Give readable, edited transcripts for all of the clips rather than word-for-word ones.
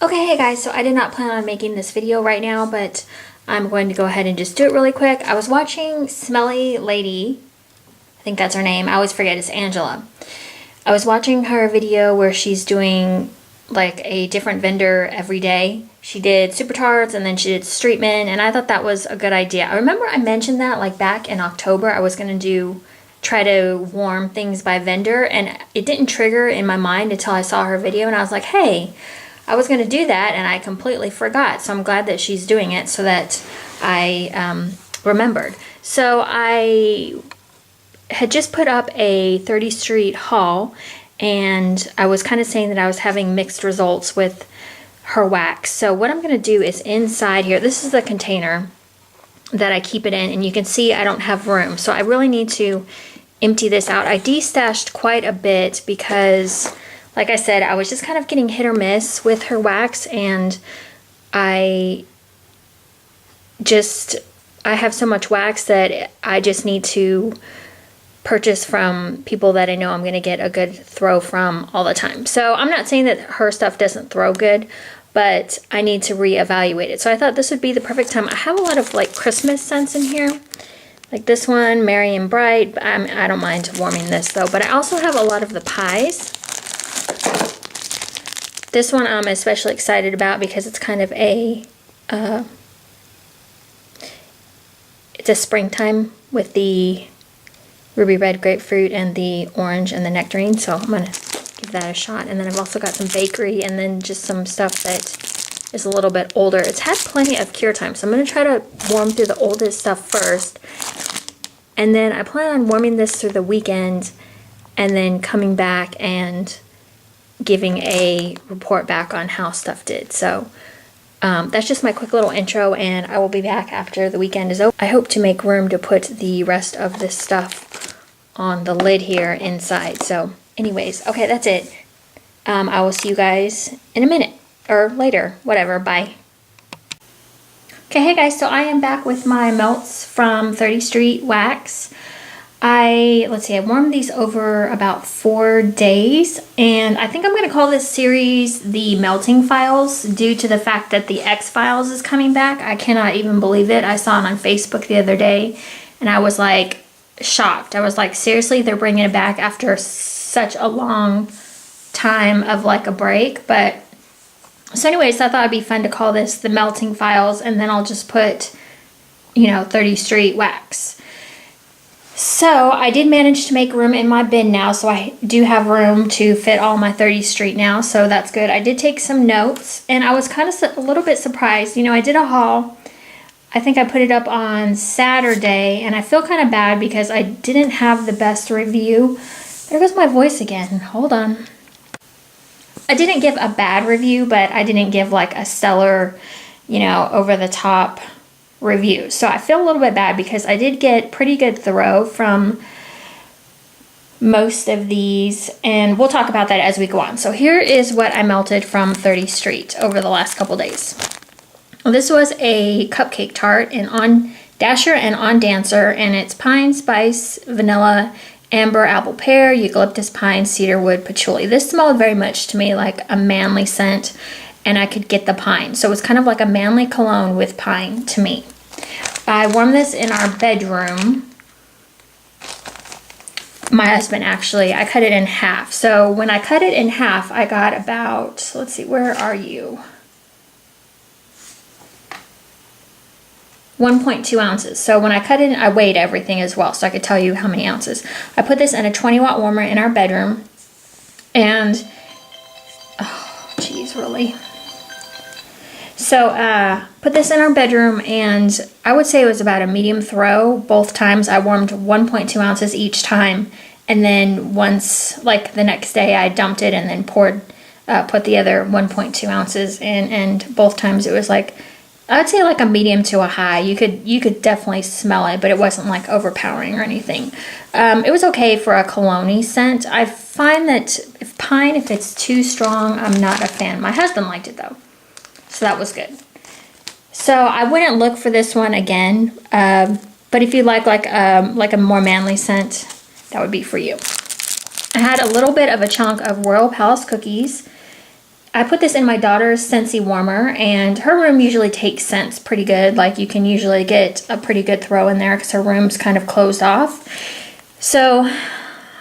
Okay, hey guys, so I did not plan on making this video right now, but I'm going to go ahead and just do it really quick. I was watching Smelly Lady, I think that's her name, I always forget, it's Angela. I was watching her video where she's doing like a different vendor every day. She did Super Tarts and then she did Streetman, and I thought that was a good idea. I remember I mentioned that like back in October I was going to try to warm things by vendor, and it didn't trigger in my mind until I saw her video, and I was like, hey, I was going to do that and I completely forgot. So I'm glad that she's doing it so that I remembered. So I had just put up a 30th Street haul, and I was kind of saying that I was having mixed results with her wax. So what I'm going to do is inside here, this is the container that I keep it in, and you can see I don't have room. So I really need to empty this out. I destashed quite a bit because, like I said, I was just kind of getting hit or miss with her wax, and I have so much wax that I just need to purchase from people that I know I'm going to get a good throw from all the time. So I'm not saying that her stuff doesn't throw good, but I need to reevaluate it. So I thought this would be the perfect time. I have a lot of like Christmas scents in here. Like this one, Merry and Bright. I don't mind warming this though, but I also have a lot of the pies. This one I'm especially excited about because it's kind of a, it's a springtime with the ruby red grapefruit and the orange and the nectarine. So I'm going to give that a shot. And then I've also got some bakery and then just some stuff that is a little bit older. It's had plenty of cure time. So I'm going to try to warm through the oldest stuff first. And then I plan on warming this through the weekend and then coming back and giving a report back on how stuff did. So that's just my quick little intro, and I will be back after the weekend is over. I hope to make room to put the rest of this stuff on the lid here inside. So anyways, okay, that's it. I will see you guys in a minute or later, whatever. Bye. Okay, hey guys, so I am back with my melts from 30th Street Wax. I warmed these over about 4 days, and I think I'm going to call this series the Melting Files due to the fact that the X-Files is coming back. I cannot even believe it. I saw it on Facebook the other day, and I was like shocked. I was like, seriously, they're bringing it back after such a long time of like a break. But so anyways, I thought it'd be fun to call this the Melting Files, and then I'll just put, 30th Street Wax. So I did manage to make room in my bin now, so I do have room to fit all my 30th Street now, so that's good. I did take some notes, and I was kind of a little bit surprised. I did a haul. I think I put it up on Saturday, and I feel kind of bad because I didn't have the best review. There goes my voice again. Hold on. I didn't give a bad review, but I didn't give like a stellar, over the top review. So I feel a little bit bad because I did get pretty good throw from most of these, and we'll talk about that as we go on. So here is what I melted from 30th Street over the last couple days. Well, this was a cupcake tart in On Dasher and On Dancer, and it's pine, spice, vanilla, amber, apple pear, eucalyptus pine, cedarwood, patchouli. This smelled very much to me like a manly scent, and I could get the pine. So it was kind of like a manly cologne with pine to me. I warmed this in our bedroom. My husband actually, I cut it in half. So when I cut it in half, I got about, let's see, where are you? 1.2 ounces. So when I cut it, I weighed everything as well, so I could tell you how many ounces. I put this in a 20-watt warmer in our bedroom, and, oh, geez, really? So, put this in our bedroom, and I would say it was about a medium throw. Both times I warmed 1.2 ounces each time, and then once, like the next day, I dumped it and then put the other 1.2 ounces in, and both times it was like, I'd say like a medium to a high. You could definitely smell it, but it wasn't like overpowering or anything. It was okay for a cologne-y scent. I find that if it's too strong, I'm not a fan. My husband liked it though. So that was good. So I wouldn't look for this one again, but if you like a more manly scent, that would be for you. I had a little bit of a chunk of Royal Palace cookies, I put this in my daughter's Scentsy warmer, and her room usually takes scents pretty good. Like, you can usually get a pretty good throw in there because her room's kind of closed off. So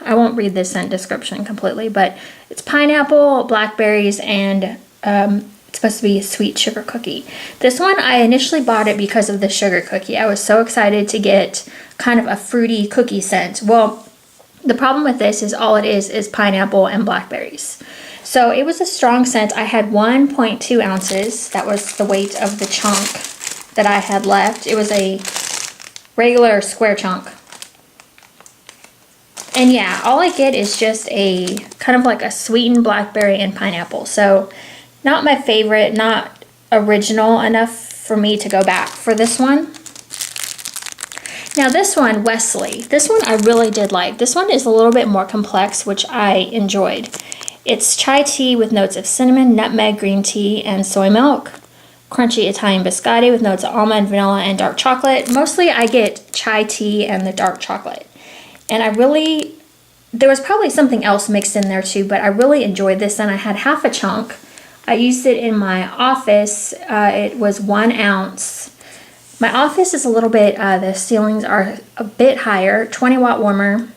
I won't read the scent description completely, but it's pineapple, blackberries, and it's supposed to be a sweet sugar cookie. This one, I initially bought it because of the sugar cookie. I was so excited to get kind of a fruity cookie scent. Well, the problem with this is all it is pineapple and blackberries. So it was a strong scent. I had 1.2 ounces. That was the weight of the chunk that I had left. It was a regular square chunk. And yeah, all I get is just a kind of like a sweetened blackberry and pineapple. So not my favorite, not original enough for me to go back for this one. Now this one, Wesley, this one I really did like. This one is a little bit more complex, which I enjoyed. It's chai tea with notes of cinnamon, nutmeg, green tea, and soy milk. Crunchy Italian biscotti with notes of almond, vanilla, and dark chocolate. Mostly I get chai tea and the dark chocolate. And there was probably something else mixed in there too, but I really enjoyed this, and I had half a chunk. I used it in my office. It was 1 ounce. My office is a little bit, the ceilings are a bit higher, 20-watt warmer.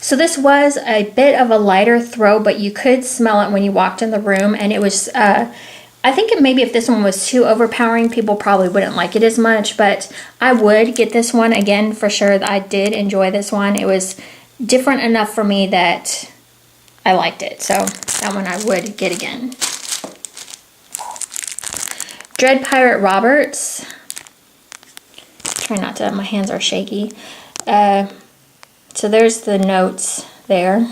So this was a bit of a lighter throw, but you could smell it when you walked in the room, and it was, I think maybe if this one was too overpowering, people probably wouldn't like it as much, but I would get this one again for sure. I did enjoy this one. It was different enough for me that I liked it, so that one I would get again. Dread Pirate Roberts. Try not to, my hands are shaky. So there's the notes there.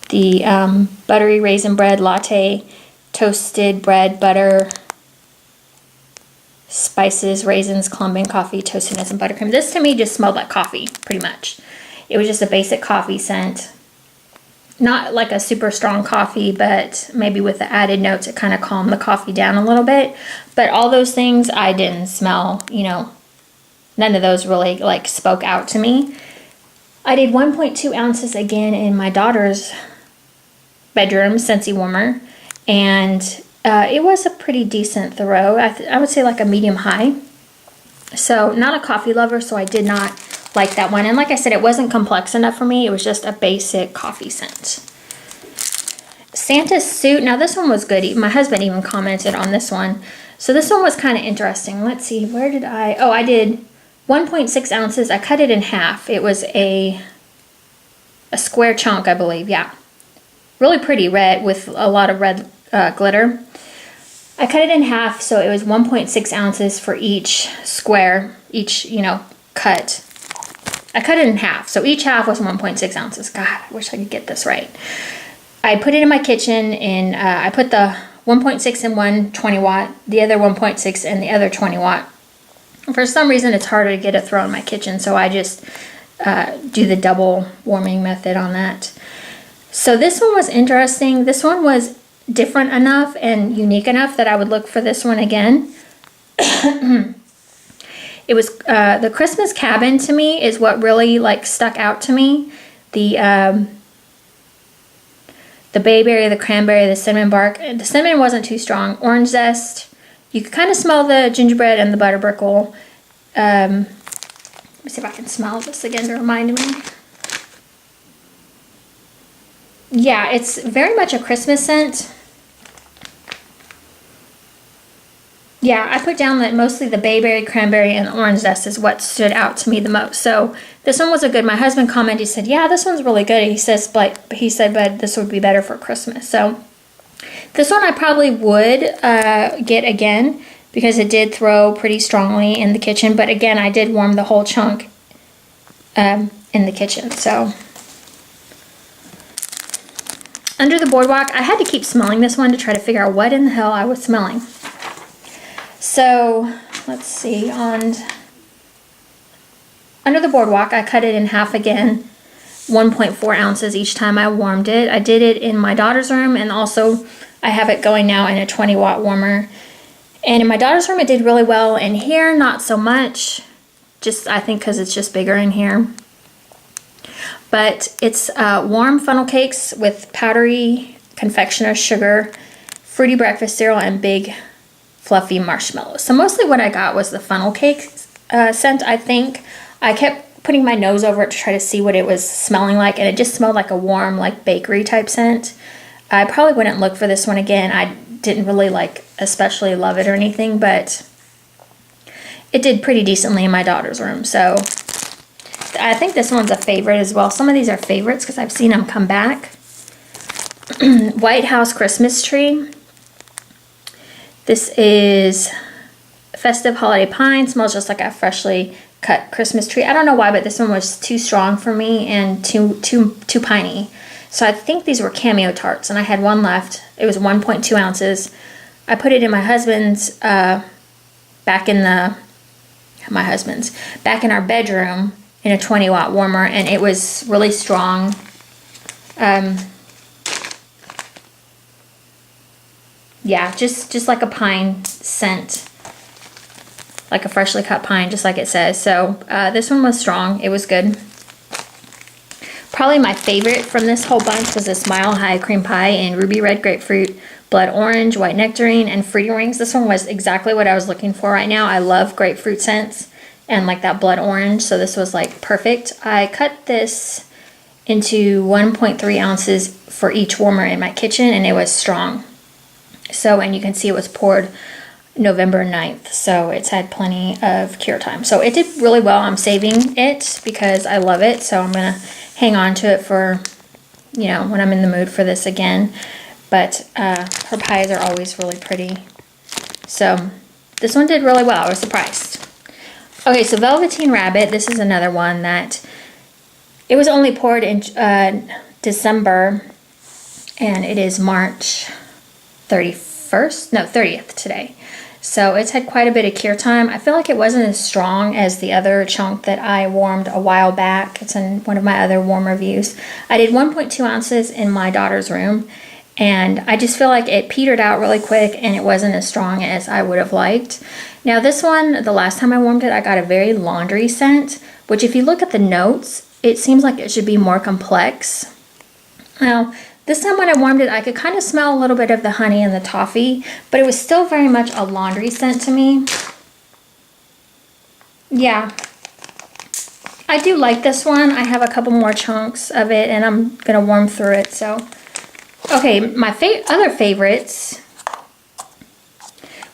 The buttery raisin bread latte, toasted bread, butter, spices, raisins, clumping, coffee, toasted nuts, and buttercream. This to me just smelled like coffee, pretty much. It was just a basic coffee scent. Not like a super strong coffee, but maybe with the added notes, it kind of calmed the coffee down a little bit. But all those things I didn't smell, you know, none of those really like spoke out to me. I did 1.2 ounces again in my daughter's bedroom Scentsy warmer, and it was a pretty decent throw. I would say like a medium high. So not a coffee lover, so I did not like that one. And like I said, it wasn't complex enough for me. It was just a basic coffee scent. Santa's Suit. Now this one was good. My husband even commented on this one. So this one was kind of interesting. Let's see, where did I did 1.6 ounces. I cut it in half. It was a square chunk, I believe. Yeah. Really pretty red with a lot of red glitter. I cut it in half, so it was 1.6 ounces for each square, each, you know, cut. I cut it in half, so each half was 1.6 ounces. God, I wish I could get this right. I put it in my kitchen, and I put the 1.6 in one 20-watt, the other 1.6 in the other 20-watt. For some reason, it's harder to get a throw in my kitchen, so I just do the double warming method on that. So this one was interesting. This one was different enough and unique enough that I would look for this one again. It was the Christmas Cabin to me is what really like stuck out to me. The bayberry, the cranberry, the cinnamon bark. The cinnamon wasn't too strong. Orange zest. You could kind of smell the gingerbread and the butterbrickle. Let me see if I can smell this again to remind me. Yeah, it's very much a Christmas scent. Yeah, I put down that mostly the bayberry, cranberry, and orange zest is what stood out to me the most. So this one was a good. My husband commented, he said, "Yeah, this one's really good." He said, but this would be better for Christmas. So this one I probably would get again because it did throw pretty strongly in the kitchen. But again, I did warm the whole chunk in the kitchen. So Under the Boardwalk, I had to keep smelling this one to try to figure out what in the hell I was smelling. So let's see, on Under the Boardwalk, I cut it in half again, 1.4 ounces each time I warmed it. I did it in my daughter's room, and also I have it going now in a 20-watt warmer. And in my daughter's room, it did really well. In here, not so much, just I think because it's just bigger in here. But it's warm funnel cakes with powdery confectioner's sugar, fruity breakfast cereal, and big fluffy marshmallows. So mostly what I got was the funnel cake scent, I think. I kept putting my nose over it to try to see what it was smelling like, and it just smelled like a warm, like bakery type scent. I probably wouldn't look for this one again. I didn't really like especially love it or anything, but it did pretty decently in my daughter's room. So I think this one's a favorite as well. Some of these are favorites because I've seen them come back. White House Christmas Tree. This is Festive Holiday Pine. Smells just like a freshly cut Christmas tree. I don't know why, but this one was too strong for me and too piney. So I think these were Cameo Tarts, and I had one left. It was 1.2 ounces. I put it in my husband's, back in our bedroom in a 20-watt warmer, and it was really strong. Yeah, just like a pine scent, like a freshly cut pine, just like it says. So this one was strong. It was good. Probably my favorite from this whole bunch was this Mile High Cream Pie in Ruby Red Grapefruit, Blood Orange, White Nectarine, and Fruity Rings. This one was exactly what I was looking for right now. I love grapefruit scents and like that blood orange, so this was like perfect. I cut this into 1.3 ounces for each warmer in my kitchen, and it was strong. So, and you can see it was poured November 9th, so it's had plenty of cure time. So it did really well. I'm saving it because I love it, so I'm gonna hang on to it for, you know, when I'm in the mood for this again. But her pies are always really pretty. So this one did really well. I was surprised. Okay, so Velveteen Rabbit, this is another one that, it was only poured in December, and it is March 30th today. So it's had quite a bit of cure time. I feel like it wasn't as strong as the other chunk that I warmed a while back. It's in one of my other warm reviews. I did 1.2 ounces in my daughter's room, and I just feel like it petered out really quick and it wasn't as strong as I would have liked. Now this one, the last time I warmed it, I got a very laundry scent, which if you look at the notes, it seems like it should be more complex. Now, this time when I warmed it, I could kind of smell a little bit of the honey and the toffee, but it was still very much a laundry scent to me. Yeah, I do like this one. I have a couple more chunks of it, and I'm gonna warm through it. So, okay, my other favorites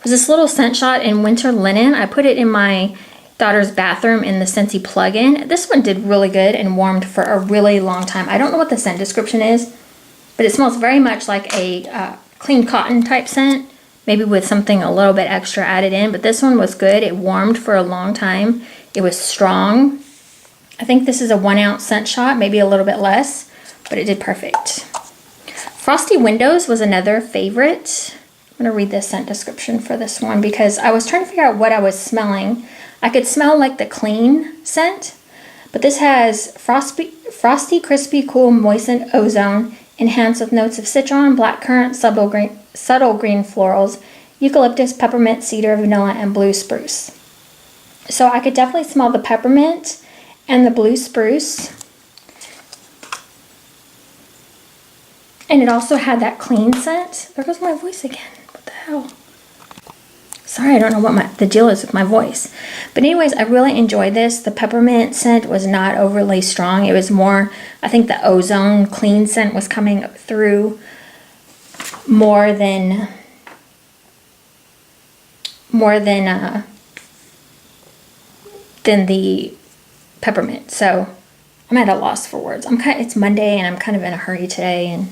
was this little scent shot in Winter Linen. I put it in my daughter's bathroom in the Scentsy plug-in. This one did really good and warmed for a really long time. I don't know what the scent description is, but it smells very much like a clean cotton type scent, maybe with something a little bit extra added in, but this one was good. It warmed for a long time. It was strong. I think this is a 1 ounce scent shot, maybe a little bit less, but it did perfect. Frosty Windows was another favorite. I'm gonna read the scent description for this one because I was trying to figure out what I was smelling. I could smell like the clean scent, but this has frosty, crispy, cool, moistened ozone, enhanced with notes of citron, blackcurrant, subtle green florals, eucalyptus, peppermint, cedar, vanilla, and blue spruce. So I could definitely smell the peppermint and the blue spruce. And it also had that clean scent. There goes my voice again. What the hell? Sorry, I don't know what the deal is with my voice. But anyways, I really enjoyed this. The peppermint scent was not overly strong. It was more, I think the ozone clean scent was coming through more than the peppermint. So I'm at a loss for words. It's Monday and I'm kind of in a hurry today, and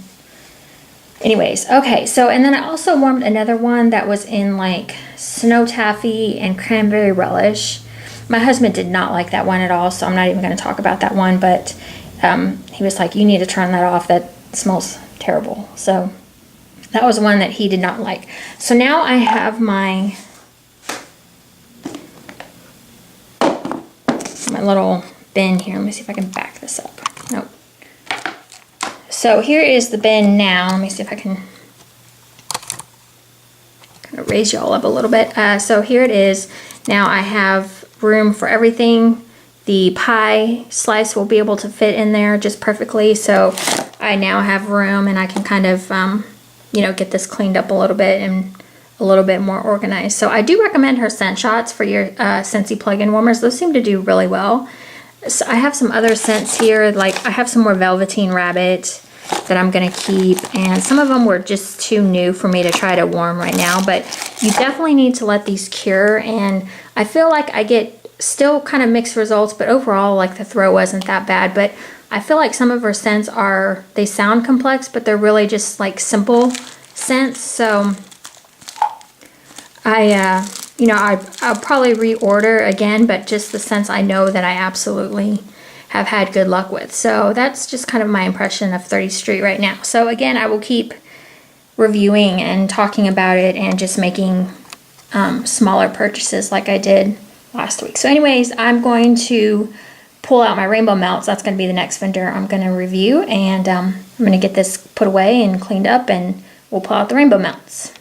anyways, okay, so, and then I also warmed another one that was in like snow taffy and cranberry relish. My husband did not like that one at all, so I'm not even going to talk about that one, but he was like, you need to turn that off, that smells terrible. So that was one that he did not like. So now I have my little bin here. Let me see if I can back this up. Nope. So here is the bin now. Let me see if I can kind of raise you all up a little bit. So here it is. Now I have room for everything. The pie slice will be able to fit in there just perfectly. So I now have room and I can kind of, you know, get this cleaned up a little bit and a little bit more organized. So I do recommend her scent shots for your Scentsy plug-in warmers. Those seem to do really well. So I have some other scents here, like I have some more Velveteen Rabbit that I'm gonna keep, and some of them were just too new for me to try to warm right now, but you definitely need to let these cure, and I feel like I get still kind of mixed results, but overall like the throw wasn't that bad. But I feel like some of her scents are, they sound complex, but they're really just like simple scents. So you know, I'll probably reorder again, but just the scents I know that I absolutely have had good luck with. So that's just kind of my impression of 30th Street right now. So again, I will keep reviewing and talking about it and just making smaller purchases like I did last week. So anyways, I'm going to pull out my Rainbow Melts. That's going to be the next vendor I'm going to review, and I'm going to get this put away and cleaned up, and we'll pull out the Rainbow Melts.